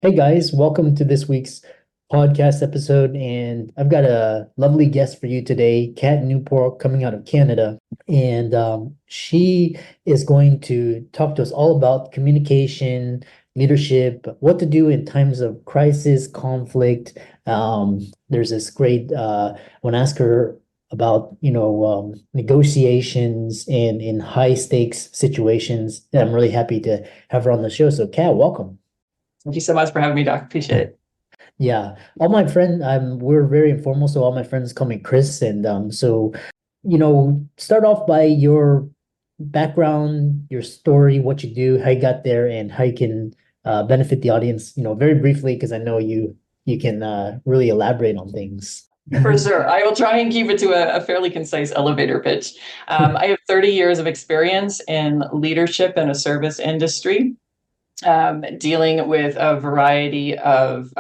Hey guys, welcome to this week's podcast episode. And I've got a lovely guest for you today, Kat Newport, coming out of Canada. And she is going to talk to us all about communication, leadership, what to do in times of crisis, conflict. There's this great, I want to ask her about, negotiations and in high stakes situations. And I'm really happy to have her on the show. So, Kat, welcome. Thank you so much for having me, Doc. Appreciate it. Yeah, all my friends, we're very informal, so all my friends call me Chris, and start off by your background, your story, what you do, how you got there, and how you can benefit the audience, very briefly, because I know you can really elaborate on things. For sure. I will try and keep it to a fairly concise elevator pitch. I have 30 years of experience in leadership in a service industry, dealing with a variety of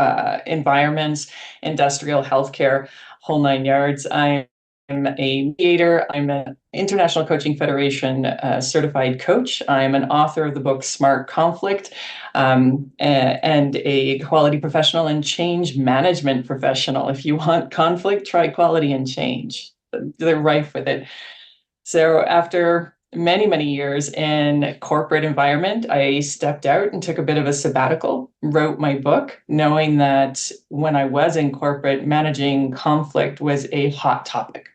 environments, industrial, healthcare, whole nine yards. I'm a mediator. I'm an International Coaching Federation certified coach. I'm an author of the book Smart Conflict, and a quality professional and change management professional. If you want conflict, try quality and change. They're rife with it. So after many, many years in corporate environment, I stepped out and took a bit of a sabbatical, wrote my book, knowing that when I was in corporate, managing conflict was a hot topic.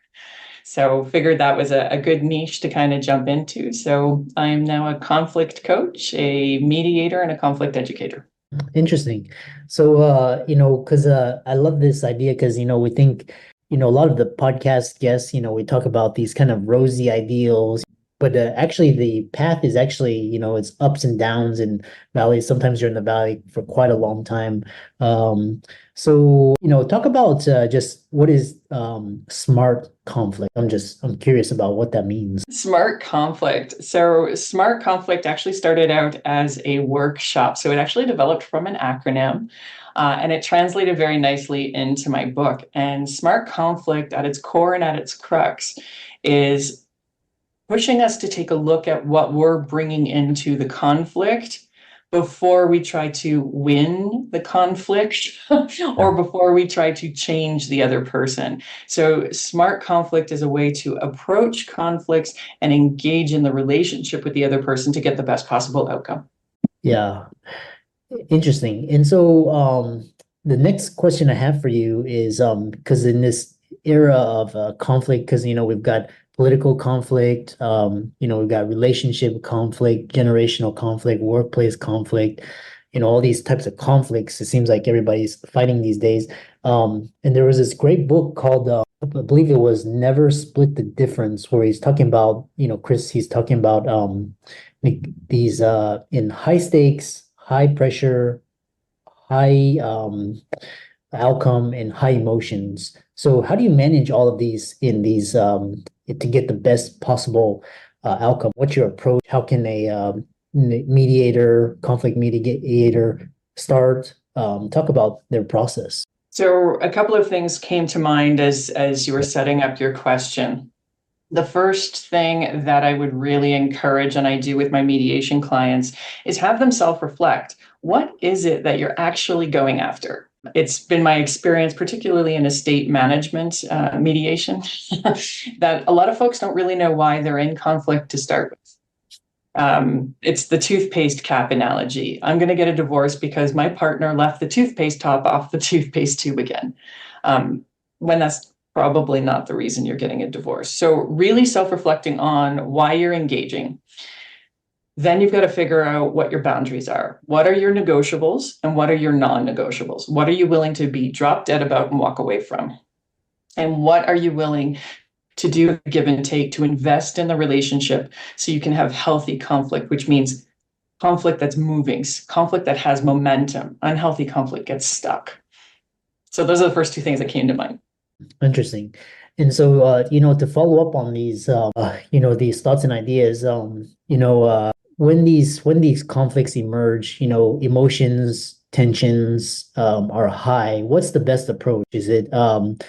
So figured that was a good niche to kind of jump into. So I'm now a conflict coach, a mediator, and a conflict educator. Interesting. So, because I love this idea because, we think, a lot of the podcast guests, we talk about these kind of rosy ideals, but actually the path is actually, it's ups and downs and valleys. Sometimes you're in the valley for quite a long time. So, talk about just what is smart conflict. I'm curious about what that means. Smart conflict. So, smart conflict actually started out as a workshop. So, it actually developed from an acronym, and it translated very nicely into my book. And smart conflict, at its core and at its crux, is pushing us to take a look at what we're bringing into the conflict before we try to win the conflict or before we try to change the other person. So, smart conflict is a way to approach conflicts and engage in the relationship with the other person to get the best possible outcome. Yeah. Interesting. And so the next question I have for you is because in this era of conflict, because we've got political conflict, we've got relationship conflict, generational conflict, workplace conflict, all these types of conflicts. It seems like everybody's fighting these days. And there was this great book called I believe it was Never Split the Difference, where he's talking about, Chris, he's talking about these in high stakes, high pressure, high outcome, and high emotions. So how do you manage all of these in these to get the best possible outcome? What's your approach? How can a mediator, conflict mediator start? Talk about their process. So, a couple of things came to mind as you were setting up your question. The first thing that I would really encourage, and I do with my mediation clients, is have them self-reflect. What is it that you're actually going after? It's been my experience, particularly in estate management mediation, that a lot of folks don't really know why they're in conflict to start with. It's the toothpaste cap analogy. I'm going to get a divorce because my partner left the toothpaste top off the toothpaste tube again. When that's probably not the reason you're getting a divorce. So really self-reflecting on why you're engaging. Then you've got to figure out what your boundaries are. What are your negotiables and what are your non-negotiables? What are you willing to be drop dead about and walk away from? And what are you willing to do give and take to invest in the relationship so you can have healthy conflict, which means conflict that's moving, conflict that has momentum. Unhealthy conflict gets stuck. So those are the first two things that came to mind. Interesting. And so, to follow up on these thoughts and ideas, when these conflicts emerge, emotions, tensions, are high, what's the best approach? Is it kind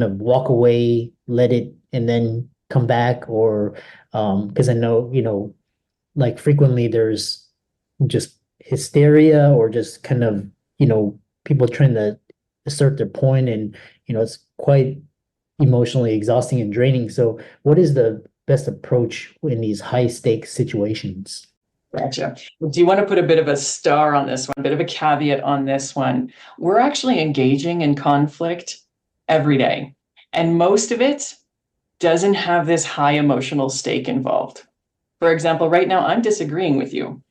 of walk away, let it, and then come back, or because I know, like frequently there's just hysteria or just kind of, people trying to assert their point and, it's quite emotionally exhausting and draining. So what is the best approach in these high stakes situations? Gotcha. Do you want to put a bit of a star on this one, a bit of a caveat on this one? We're actually engaging in conflict every day, and most of it doesn't have this high emotional stake involved. For example, right now I'm disagreeing with you.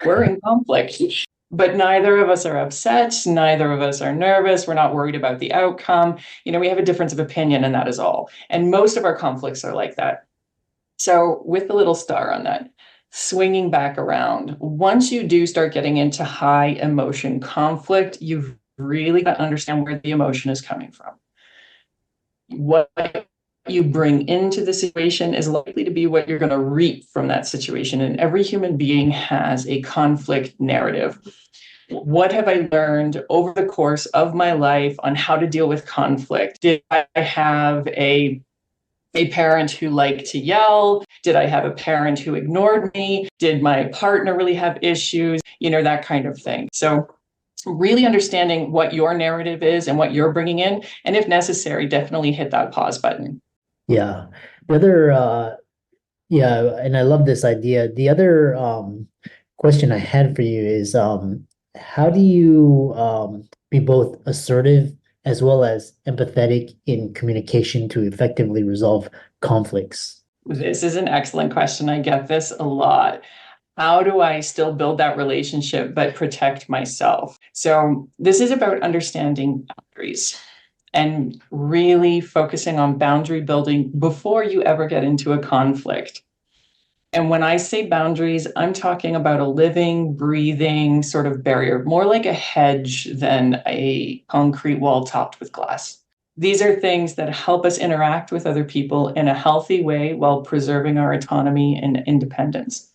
We're in conflict, but neither of us are upset. Neither of us are nervous. We're not worried about the outcome. We have a difference of opinion, and that is all. And most of our conflicts are like that. So with the little star on that, swinging back around, once you do start getting into high emotion conflict, you've really got to understand where the emotion is coming from. What you bring into the situation is likely to be what you're going to reap from that situation. And every human being has a conflict narrative. What have I learned over the course of my life on how to deal with conflict? Did I have a parent who liked to yell? Did I have a parent who ignored me? Did my partner really have issues? That kind of thing. So really understanding what your narrative is and what you're bringing in, and if necessary, definitely hit that pause button. Yeah. The other, yeah, and I love this idea. The other question I had for you is how do you be both assertive as well as empathetic in communication to effectively resolve conflicts? This is an excellent question. I get this a lot. How do I still build that relationship but protect myself? So this is about understanding boundaries and really focusing on boundary building before you ever get into a conflict. And when I say boundaries, I'm talking about a living, breathing sort of barrier, more like a hedge than a concrete wall topped with glass. These are things that help us interact with other people in a healthy way while preserving our autonomy and independence.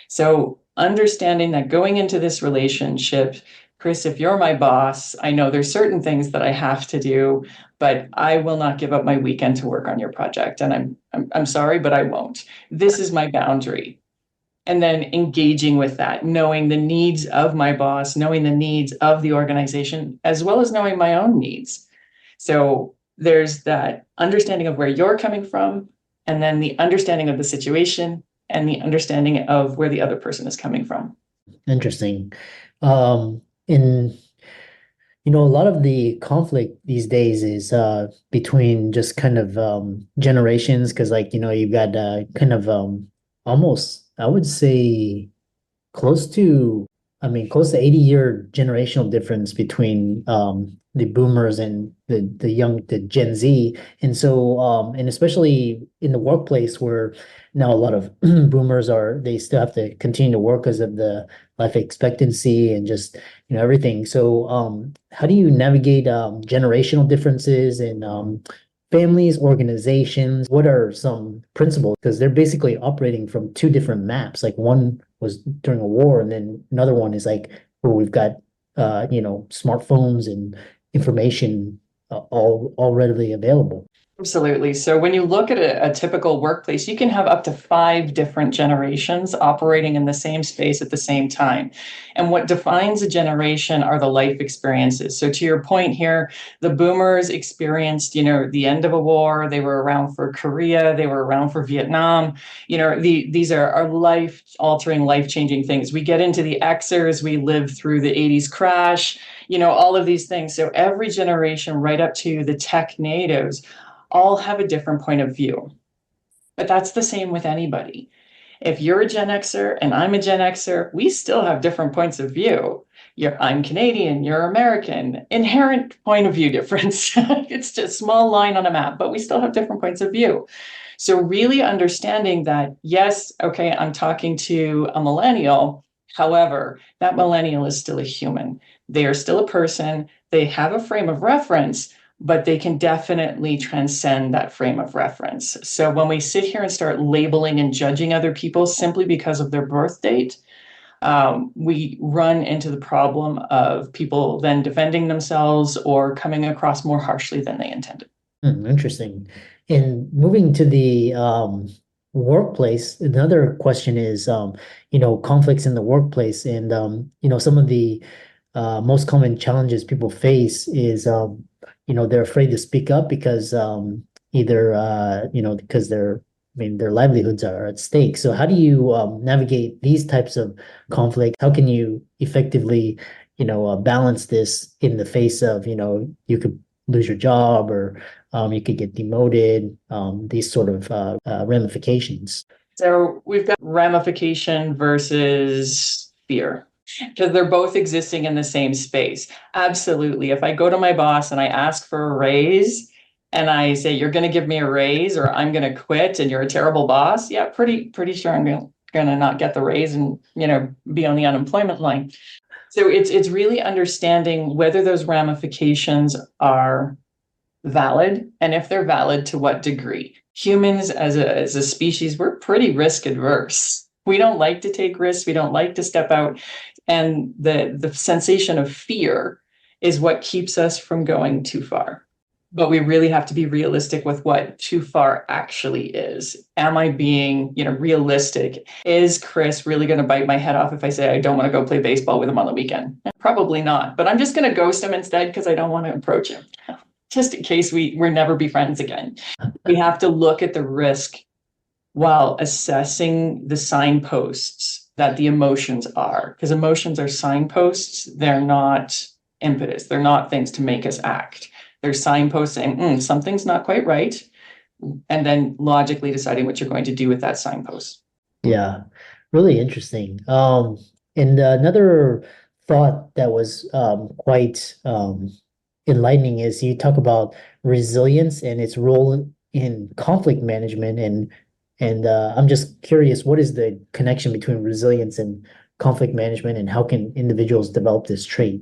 So understanding that going into this relationship, Chris, if you're my boss, I know there's certain things that I have to do, but I will not give up my weekend to work on your project. And I'm sorry, but I won't. This is my boundary. And then engaging with that, knowing the needs of my boss, knowing the needs of the organization, as well as knowing my own needs. So there's that understanding of where you're coming from, and then the understanding of the situation and the understanding of where the other person is coming from. Interesting. In a lot of the conflict these days is between just kind of generations, because you've got kind of almost, I would say, close to, close to 80-year generational difference between the boomers and the Gen Z. And so, and especially in the workplace where now a lot of boomers they still have to continue to work because of the life expectancy and just, everything. So, how do you navigate generational differences in families, organizations? What are some principles? Because they're basically operating from two different maps. Like one was during a war, and then another one is like where we've got smartphones and information all readily available. Absolutely. So when you look at a typical workplace, you can have up to 5 different generations operating in the same space at the same time. And what defines a generation are the life experiences. So to your point here, the boomers experienced, the end of a war. They were around for Korea. They were around for Vietnam. These are life-altering, life-changing things. We get into the Xers. We lived through the 80s crash, all of these things. So every generation right up to the tech natives all have a different point of view. But that's the same with anybody. If you're a Gen Xer and I'm a Gen Xer, we still have different points of view. I'm Canadian, you're American. Inherent point of view difference. It's just a small line on a map, but we still have different points of view. So really understanding that, yes, okay, I'm talking to a millennial. However, that millennial is still a human. They are still a person. They have a frame of reference, but they can definitely transcend that frame of reference. So when we sit here and start labeling and judging other people simply because of their birth date, we run into the problem of people then defending themselves or coming across more harshly than they intended. Interesting. And moving to the workplace, another question is, conflicts in the workplace, and some of the most common challenges people face is, they're afraid to speak up because either because their livelihoods are at stake. So how do you navigate these types of conflict? How can you effectively, balance this in the face of, you could lose your job, or you could get demoted, these sort of ramifications. So we've got ramification versus fear, because they're both existing in the same space. Absolutely. If I go to my boss and I ask for a raise and I say, you're going to give me a raise or I'm going to quit and you're a terrible boss, yeah, pretty sure I'm going to not get the raise and, be on the unemployment line. So it's really understanding whether those ramifications are valid, and if they're valid, to what degree. Humans as a species, we're pretty risk adverse. We don't like to take risks. We don't like to step out. And the sensation of fear is what keeps us from going too far. But we really have to be realistic with what too far actually is. Am I being, realistic? Is Chris really going to bite my head off if I say I don't want to go play baseball with him on the weekend? Probably not. But I'm just going to ghost him instead because I don't want to approach him, just in case we're never be friends again. We have to look at the risk while assessing the signposts that the emotions are, because emotions are signposts. They're not impetus. They're not things to make us act. They're signposts saying something's not quite right, and then logically deciding what you're going to do with that signpost. Yeah, really interesting. And another thought that was quite enlightening is you talk about resilience and its role in conflict management, and I'm just curious, what is the connection between resilience and conflict management, and how can individuals develop this trait?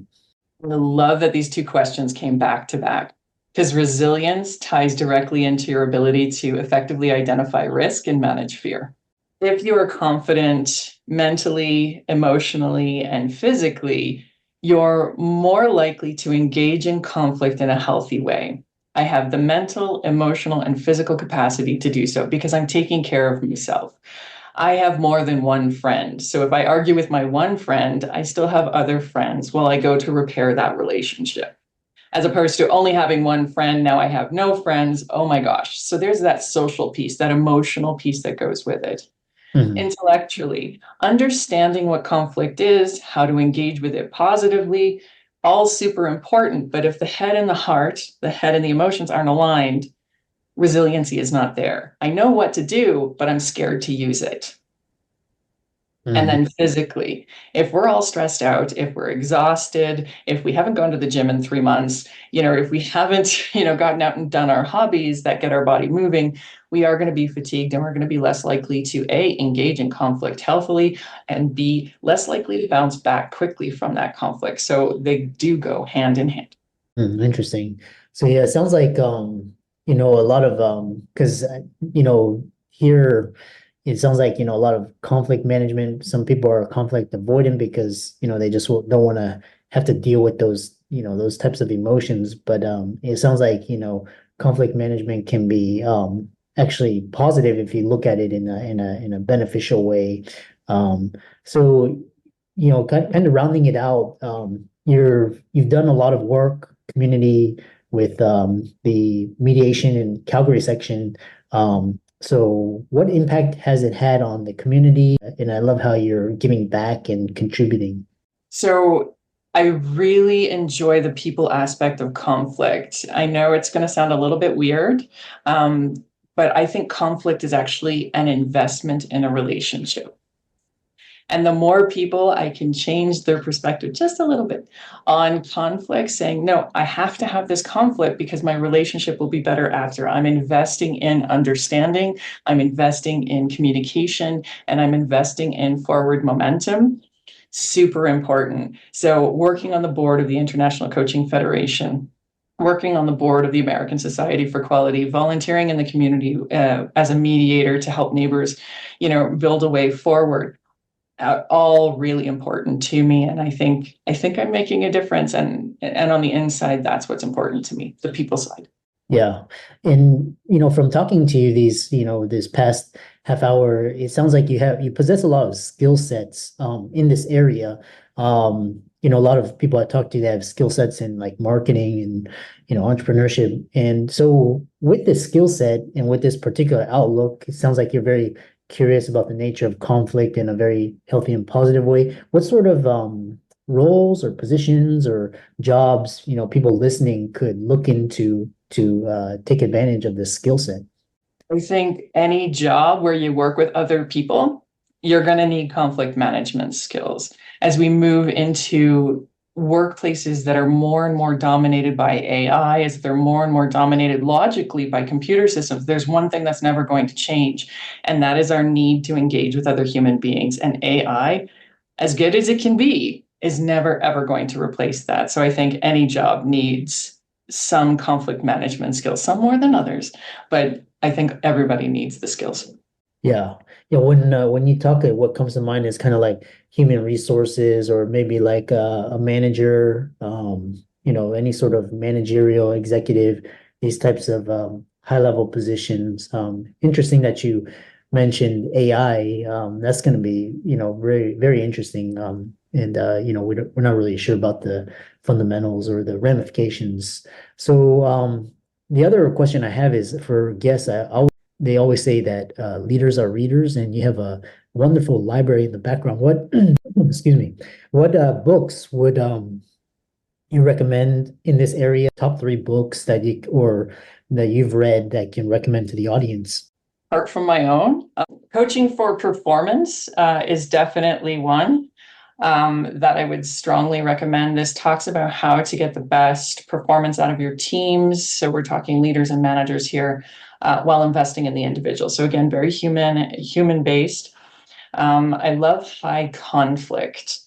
I love that these two questions came back to back, because resilience ties directly into your ability to effectively identify risk and manage fear. If you are confident mentally, emotionally, and physically, you're more likely to engage in conflict in a healthy way. I have the mental, emotional, and physical capacity to do so because I'm taking care of myself. I have more than one friend. So if I argue with my one friend, I still have other friends while I go to repair that relationship. As opposed to only having one friend, now I have no friends. Oh my gosh. So there's that social piece, that emotional piece that goes with it. Mhm. Intellectually, understanding what conflict is, how to engage with it positively, all super important. But if the head and the heart, the head and the emotions aren't aligned, resiliency is not there. I know what to do, but I'm scared to use it. And then physically, if we're all stressed out, if we're exhausted, if we haven't gone to the gym in 3 months, if we haven't, gotten out and done our hobbies that get our body moving, we are going to be fatigued, and we're going to be less likely to engage in conflict healthily, and be less likely to bounce back quickly from that conflict. So they do go hand in hand. Interesting. So yeah, it sounds like a lot of because here it sounds like, a lot of conflict management. Some people are conflict avoidant because, they just don't want to have to deal with those types of emotions. But it sounds like, conflict management can be actually positive if you look at it in a beneficial way. So, kind of rounding it out, you've done a lot of work community with the mediation in Calgary section. So what impact has it had on the community? And I love how you're giving back and contributing. So I really enjoy the people aspect of conflict. I know it's going to sound a little bit weird, but I think conflict is actually an investment in a relationship. And the more people I can change their perspective just a little bit on conflict, saying, no, I have to have this conflict because my relationship will be better after. I'm investing in understanding, I'm investing in communication, and I'm investing in forward momentum. Super important. So, working on the board of the International Coaching Federation, working on the board of the American Society for Quality, volunteering in the community as a mediator to help neighbors, build a way forward. All really important to me, and I think I'm making a difference. And on the inside, that's what's important to me, the people side. Yeah. And, from talking to you this past half hour, it sounds like you possess a lot of skill sets in this area. A lot of people I talk to, they have skill sets in like marketing and, entrepreneurship. And so with this skill set and with this particular outlook, it sounds like you're very curious about the nature of conflict in a very healthy and positive way. What sort of roles or positions or jobs, people listening could look into to take advantage of this skill set? I think any job where you work with other people, you're going to need conflict management skills. As we move into workplaces that are more and more dominated by AI, as they're more and more dominated logically by computer systems, there's one thing that's never going to change, and that is our need to engage with other human beings. And AI, as good as it can be, is never ever going to replace that. So I think any job needs some conflict management skills, some more than others, but I think everybody needs the skills. Yeah. Yeah, when you talk, what comes to mind is kind of like human resources or maybe like a manager, any sort of managerial executive, these types of high level positions. Interesting that you mentioned AI. That's going to be, very, very interesting. And we're not really sure about the fundamentals or the ramifications. So the other question I have is for guests, they always say that leaders are readers, and you have a wonderful library in the background. What, excuse me, what books would you recommend in this area? Top three books that you've read that can recommend to the audience? Apart from my own, Coaching for Performance is definitely one that I would strongly recommend. This talks about how to get the best performance out of your teams. So we're talking leaders and managers here, while investing in the individual. So again, very human based. I love High Conflict.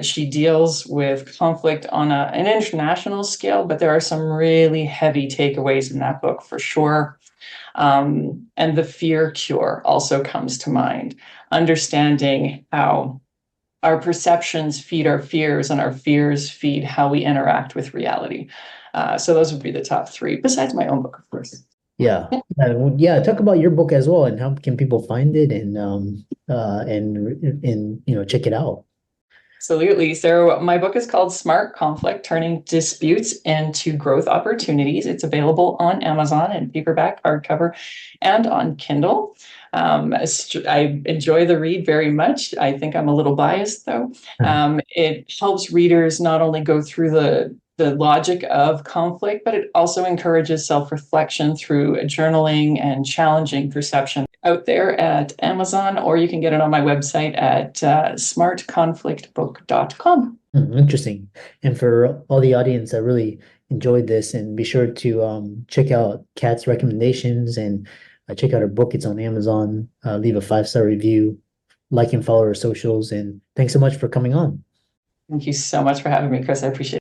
She deals with conflict on an international scale, but there are some really heavy takeaways in that book for sure. And The Fear Cure also comes to mind, understanding how our perceptions feed our fears and our fears feed how we interact with reality. So those would be the top three, besides my own book, of course. Yeah. Yeah. Talk about your book as well, and how can people find it and check it out. Absolutely. So my book is called Smart Conflict, Turning Disputes into Growth Opportunities. It's available on Amazon in paperback, hardcover, and on Kindle. I enjoy the read very much. I think I'm a little biased, though. It helps readers not only go through the logic of conflict, but it also encourages self-reflection through journaling and challenging perception out there at Amazon, or you can get it on my website at smartconflictbook.com. Interesting. And for all the audience, I really enjoyed this, and be sure to check out Kat's recommendations and check out her book. It's on Amazon. Leave a 5-star review, like and follow her socials, and thanks so much for coming on. Thank you so much for having me, Chris. I appreciate it.